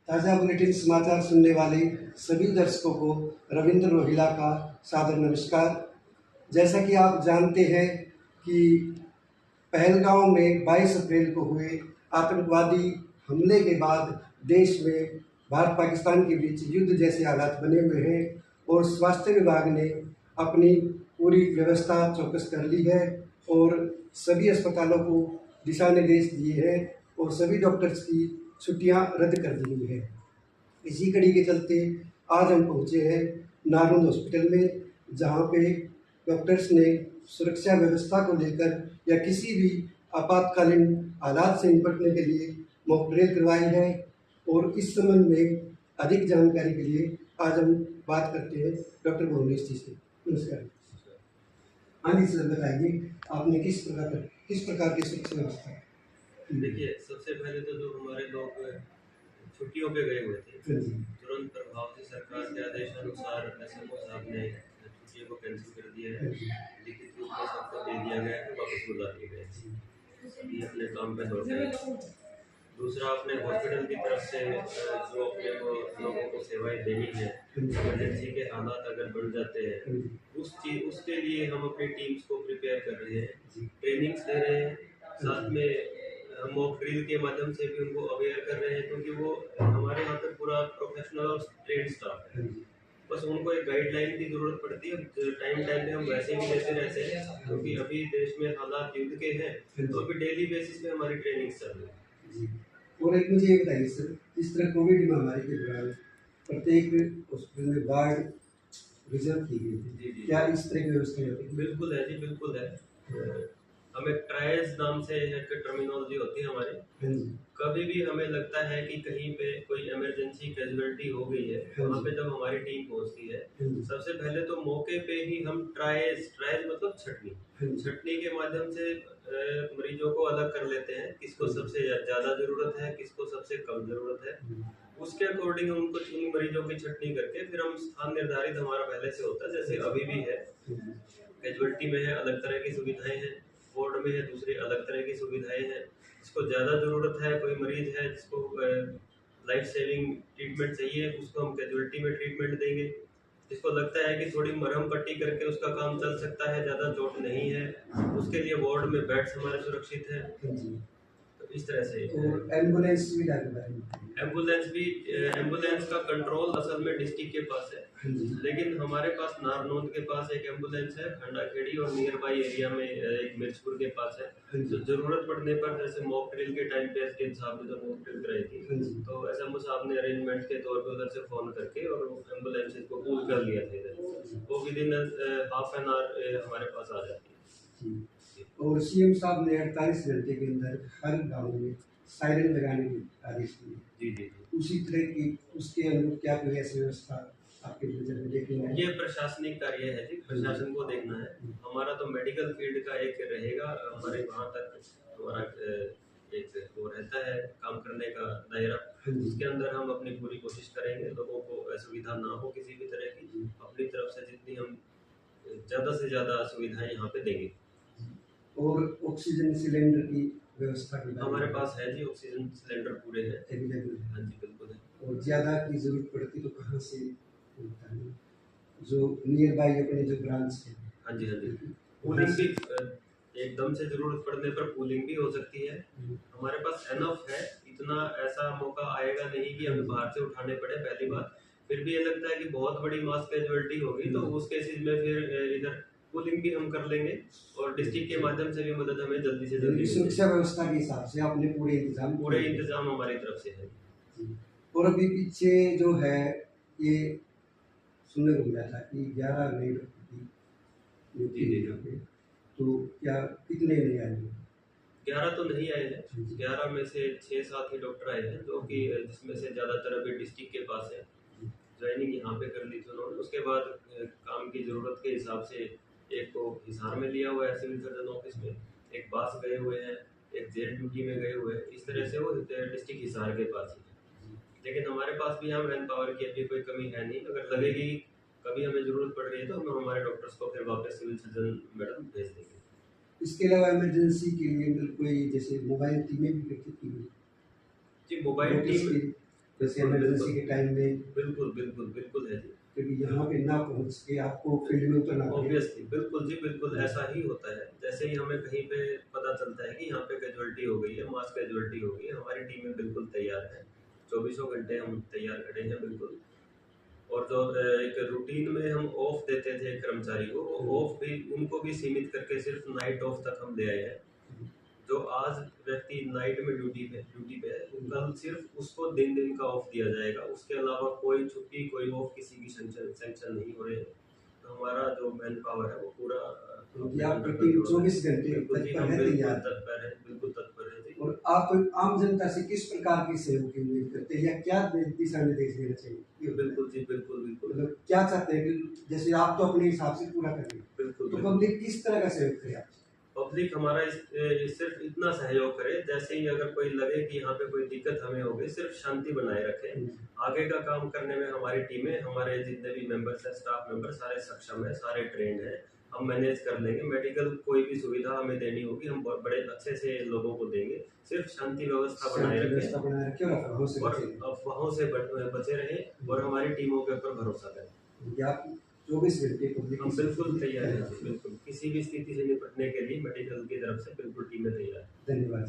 ताज़ा बुलेटिन समाचार सुनने वाले सभी दर्शकों को रविंद्र रोहिला का सादर नमस्कार। जैसा कि आप जानते हैं कि पहलगांव में 22 अप्रैल को हुए आतंकवादी हमले के बाद देश में भारत पाकिस्तान के बीच युद्ध जैसे हालात बने हुए हैं और स्वास्थ्य विभाग ने अपनी पूरी व्यवस्था चौकस कर ली है और सभी अस्पतालों को दिशा निर्देश दिए हैं और सभी डॉक्टर्स की छुट्टियां रद्द कर दी गई है। इसी कड़ी के चलते आज हम पहुंचे हैं नारनौंद हॉस्पिटल में, जहां पे डॉक्टर्स ने सुरक्षा व्यवस्था को लेकर या किसी भी आपातकालीन हालात से निपटने के लिए मॉक ड्रिल करवाई है और इस संबंध में अधिक जानकारी के लिए आज हम बात करते हैं डॉक्टर भुवनेश जी से। नमस्कार। हाँ जी सर, बताइए आपने किस प्रकार की सुरक्षा व्यवस्था। देखिए, सबसे पहले तो जो हमारे लोग छुट्टियों पे गए हुए थे, तुरंत प्रभाव से सरकार के आदेशानुसार एसएमओ साहब ने छुट्टियों को कैंसिल कर दिया है। लिखित रूप में सबको दे दिया गया है, वापस बुला दिए गए, सभी अपने काम पे लौट गए। दूसरा, अपने हॉस्पिटल की तरफ से जो अपने को लोगों को सेवाएं देनी है, इमरजेंसी के हालात अगर बढ़ जाते हैं, उसके लिए हम अपनी टीम्स को प्रिपेयर कर रहे हैं, ट्रेनिंग्स दे रहे हैं, साथ में मॉक ड्रिल के माध्यम से भी उनको अवेयर कर रहे हैं, क्योंकि वो हमारे यहाँ पे पूरा प्रोफेशनल और ट्रेन स्टाफ है। बस उनको एक गाइडलाइन की जरूरत पड़ती है, टाइम टाइम पे हम वैसे भी देते रहते हैं, क्योंकि अभी देश में हालात युद्ध के हैं, तो अभी डेली बेसिस पे हमारी ट्रेनिंग चल रही है। और एक मुझे ये बताइए सर, इस तरह कोविड महामारी के दौरान प्रत्येक हॉस्पिटल में वार्ड रिजर्व की गई थी, क्या इस तरह की व्यवस्था होती है? बिल्कुल है जी, बिल्कुल है। हमें ट्रायल्स नाम से एक टर्मिनोलॉजी होती है हमारी। कभी भी हमें लगता है कि कहीं पे कोई इमरजेंसी कैजुअलिटी हो गई है, वहाँ पे जब हमारी टीम पहुँचती है, सबसे पहले तो मौके पे ही हम ट्रायल्स मतलब छटनी के माध्यम से मरीजों को अलग कर लेते हैं, किसको सबसे ज्यादा जरूरत है, किसको सबसे कम जरूरत है। उसके अकॉर्डिंग हम उनको उन मरीजों की छटनी करके फिर हम स्थान निर्धारित हमारा पहले से होता है, जैसे अभी भी है। कैजुअलिटी में है अलग तरह की सुविधाएं हैं, वार्ड में है दूसरी अलग तरह की सुविधाएं हैं। जिसको ज़्यादा ज़रूरत है, कोई मरीज है जिसको लाइफ सेविंग ट्रीटमेंट चाहिए, उसको हम कैजुअलिटी में ट्रीटमेंट देंगे। जिसको लगता है कि थोड़ी मरहम पट्टी करके उसका काम चल सकता है, ज़्यादा चोट नहीं है, उसके लिए वार्ड में बेड्स हमारे सुरक्षित हैं। तो इस तरह से। और एम्बुलेंस सुविधा के बारे में? एम्बुलेंस का कंट्रोल असल में डिस्ट्रिक्ट के पास है, लेकिन हमारे पास नारनौंद के पास एक एम्बुलेंस है, खंडाखेड़ी और नियर बाई एरिया में एक मिर्चपुर के पास है। तो जरूरत पड़ने पर, जैसे मॉक ड्रिल के टाइम पे एसडीएम साहब ने जब मॉक ड्रिल कराई थी, तो एसएमओ साहब ने अरेंजमेंट के तौर पे उधर से फोन करके और एम्बुलेंस को पूल कर लिया था इधर, वो with in half an hour हमारे पास आ जाती है। और सीएम साहब ने 48 घंटे के अंदर हर गांव में सायरन लगाने के आदेश दिए। जी। उसी तरह की उसके अनुरूप क्या कोई ऐसी व्यवस्था आपके नजर में देखना है? ये प्रशासनिक कार्य है जी, प्रशासन को देखना है। हमारा तो मेडिकल फील्ड का एक रहेगा, हमारे वहाँ तक हमारा एक वो रहता है काम करने का दायरा, उसके अंदर हम अपनी पूरी कोशिश करेंगे, लोगों को असुविधा ना हो किसी भी तरह की। अपनी तरफ से जितनी हम ज़्यादा से ज़्यादा सुविधाएं यहाँ पे देंगे। और ऑक्सीजन सिलेंडर की व्यवस्था की हमारे पास है जी, ऑक्सीजन सिलेंडर पूरे हैं, अवेलेबल है? हाँ जी बिल्कुल है। और ज़्यादा की ज़रूरत पड़ती तो कहाँ से मिलता है? जो नियर बाई अपने जो ब्रांच है? हाँ जी पूलिंग भी एकदम से जरूरत पड़ने पर पूलिंग भी हो सकती है। हमारे पास एनफ है, इतना ऐसा मौका आएगा नहीं कि हमें बाहर से उठाने पड़े, पहली बात। फिर भी ये लगता है कि बहुत बड़ी मास कैजुअलिटी होगी, तो उस केसेस में फिर इधर पूलिंग भी हम कर लेंगे और डिस्ट्रिक्ट के माध्यम से भी मदद हमें जल्दी से जल्दी। सुरक्षा व्यवस्था के हिसाब से आपने पूरे इंतजाम हमारी तरफ से है। और अभी पीछे जो है ये सुनने को मिला था कि 11 नए डॉक्टर की, तो क्या कितने नए आए हैं? 11 तो नहीं आए हैं, 11 में से 6-7 ही डॉक्टर आए हैं, जो कि जिसमें से ज़्यादातर अभी डिस्ट्रिक्ट के पास है। ज्वाइनिंग यहाँ पे कर ली थी उन्होंने, उसके बाद काम की ज़रूरत के हिसाब से एक को हिसार में लिया हुआ है सिविल सर्जन ऑफिस में, एक बास गए हुए हैं, एक जेल ड्यूटी में गए हुए हैं। इस तरह से वो डिस्ट्रिक्ट हिसार के पास ही है। लेकिन हमारे पास भी यहाँ मैन पावर की अभी कोई कमी है नहीं। अगर लगेगी कभी हमें ज़रूरत पड़ रही है तो हम हमारे डॉक्टर्स को फिर वापस सिविल सर्जन मैडम भेज देंगे। इसके अलावा इमरजेंसी के लिए कोई जैसे मोबाइल टीमें भी गठित की गई? जी, मोबाइल टीम जैसे इमरजेंसी के टाइम में, बिल्कुल बिल्कुल बिल्कुल है जी। क्योंकि यहाँ पे ना पहुँच के आपको फील्ड में उतरना पड़े। ऑब्वियसली बिल्कुल जी, बिल्कुल ऐसा ही होता है। जैसे ही हमें कहीं पे पता चलता है कि यहाँ पे कैजुअल्टी हो गई है, मास कैजुअल्टी हो गई है, हमारी टीमें बिल्कुल तैयार हैं। चौबीसों घंटे हम तैयार खड़े हैं बिल्कुल। और जो एक रूटीन में हम ऑफ देते थे कर्मचारी को, वो ऑफ भी उनको भी सीमित करके सिर्फ नाइट ऑफ तक हम ले आए हैं। जो आज व्यक्ति नाइट में ड्यूटी पे है, कल सिर्फ उसको दिन का ऑफ दिया जाएगा। उसके अलावा कोई छुट्टी, कोई ऑफ किसी की सैंक्शन नहीं हो रहे हैं। तो हमारा जो मैन पावर है वो पूरा आपकी टीम 24 घंटे बिल्कुल जी, हम तत्पर है, बिल्कुल तैयार। तत्पर है, बिल्कुल तत्पर है जी। और आप आम जनता से किस प्रकार की सहयोग की उम्मीद करते हैं या क्या दिशा निर्देश देना चाहिए? बिल्कुल जी, बिल्कुल बिल्कुल मतलब क्या चाहते हैं कि जैसे आप तो अपने हिसाब से पूरा कर रहे हैं, बिल्कुल तो बिल्कुल। पब्लिक किस तरह का सहयोग करे आपसे? पब्लिक हमारा सिर्फ इतना सहयोग करे, जैसे ही अगर कोई लगे कि यहाँ पे कोई दिक्कत हमें हो गई, सिर्फ शांति बनाए रखे। आगे का काम करने में हमारी टीमें, हमारे जितने भी मेंबर्स हैं, स्टाफ मेंबर सारे सक्षम है, सारे ट्रेंड हैं। हम मैनेज कर लेंगे। मेडिकल कोई भी सुविधा हमें देनी होगी, हम बड़े अच्छे से लोगों को देंगे। सिर्फ शांति व्यवस्था बनाए रखें और अफवाहों से बचे रहें और हमारी टीमों के ऊपर भरोसा करें। आप 24 घंटे पब्लिक हम बिल्कुल तैयार हैं, बिल्कुल किसी भी स्थिति से निपटने के लिए मेडिकल की तरफ से बिल्कुल टीमें तैयार हैं। धन्यवाद।